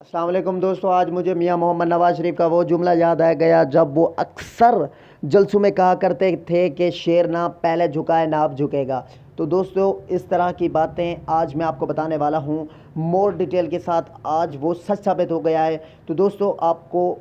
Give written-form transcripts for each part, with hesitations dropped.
السلام علیکم دوستو، آج مجھے میاں محمد نواز شریف کا وہ جملہ یاد آ گیا جب وہ اکثر جلسوں میں کہا کرتے تھے کہ شیر نہ پہلے جھکائے نہ اب جھکے گا۔ تو دوستو، اس طرح کی باتیں آج میں آپ کو بتانے والا ہوں مور ڈیٹیل کے ساتھ۔ آج وہ سچ ثابت ہو گیا ہے۔ تو دوستو، آپ کو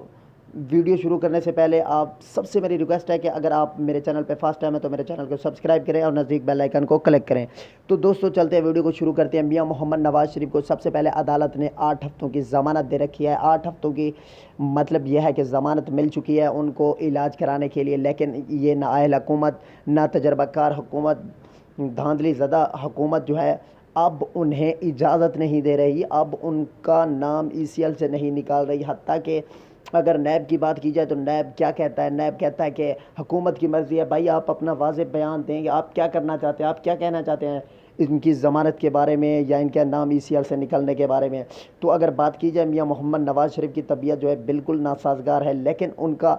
ویڈیو شروع کرنے سے پہلے آپ سب سے میری ریکویسٹ ہے کہ اگر آپ میرے چینل پہ فرسٹ ٹائم ہے تو میرے چینل کو سبسکرائب کریں اور نزدیک بیل آئیکن کو کلک کریں۔ تو دوستو، چلتے ہیں ویڈیو کو شروع کرتے ہیں۔ میاں محمد نواز شریف کو سب سے پہلے عدالت نے 8 ہفتوں کی ضمانت دے رکھی ہے۔ 8 ہفتوں کی مطلب یہ ہے کہ ضمانت مل چکی ہے ان کو علاج کرانے کے لیے، لیکن یہ نااہل حکومت، نہ تجربہ کار حکومت، دھاندلی زدہ حکومت جو ہے اب انہیں اجازت نہیں دے رہی، اب ان کا نام ECL سے نہیں نکال رہی۔ حتیٰ کہ اگر نیب کی بات کی جائے تو نیب کیا کہتا ہے؟ نیب کہتا ہے کہ حکومت کی مرضی ہے، بھائی آپ اپنا واضح بیان دیں کہ آپ کیا کرنا چاہتے ہیں، آپ کیا کہنا چاہتے ہیں ان کی ضمانت کے بارے میں یا ان کے نام ECL سے نکلنے کے بارے میں۔ تو اگر بات کی جائے میاں محمد نواز شریف کی طبیعت جو ہے بالکل ناسازگار ہے، لیکن ان کا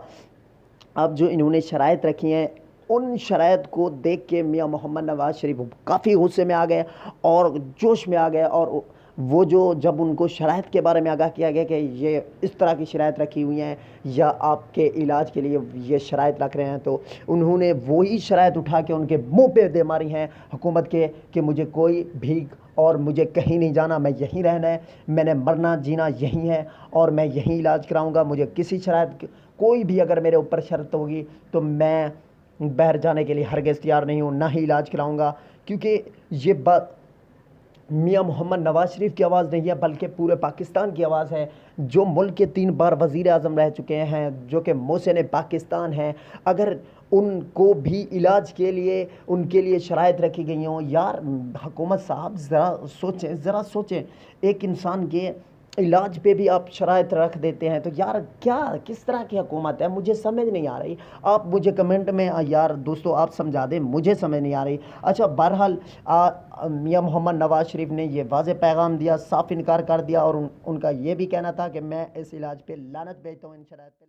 اب جو انہوں نے شرائط رکھی ہیں ان شرائط کو دیکھ کے میاں محمد نواز شریف کافی غصے میں آ گئے اور جوش میں آ گئے، اور وہ جو جب ان کو شرائط کے بارے میں آگاہ کیا گیا کہ یہ اس طرح کی شرائط رکھی ہوئی ہیں یا آپ کے علاج کے لیے یہ شرائط رکھ رہے ہیں، تو انہوں نے وہی شرائط اٹھا کے ان کے منہ پہ دے ماری ہیں حکومت کے کہ مجھے کوئی بھیک اور مجھے کہیں نہیں جانا، میں یہیں رہنا ہے، میں نے مرنا جینا یہیں ہے اور میں یہیں علاج کراؤں گا۔ مجھے کسی شرائط کوئی بھی اگر میرے اوپر شرط ہوگی تو میں باہر جانے کے لیے ہرگز تیار نہیں ہوں، نہ ہی علاج کراؤں گا۔ کیونکہ یہ بات میاں محمد نواز شریف کی آواز نہیں ہے بلکہ پورے پاکستان کی آواز ہے، جو ملک کے 3 بار وزیر اعظم رہ چکے ہیں، جو کہ محسن پاکستان ہیں۔ اگر ان کو بھی علاج کے لیے ان کے لیے شرائط رکھی گئی ہوں، یار حکومت صاحب ذرا سوچیں، ایک انسان کے علاج پہ بھی آپ شرائط رکھ دیتے ہیں، تو یار کیا کس طرح کی حکومت ہے؟ مجھے سمجھ نہیں آ رہی۔ آپ مجھے کمنٹ میں یار دوستو آپ سمجھا دیں، مجھے سمجھ نہیں آ رہی۔ اچھا، بہرحال میاں محمد نواز شریف نے یہ واضح پیغام دیا، صاف انکار کر دیا، اور ان کا یہ بھی کہنا تھا کہ میں اس علاج پہ لعنت بھیجتا ہوں ان شرائط پہ۔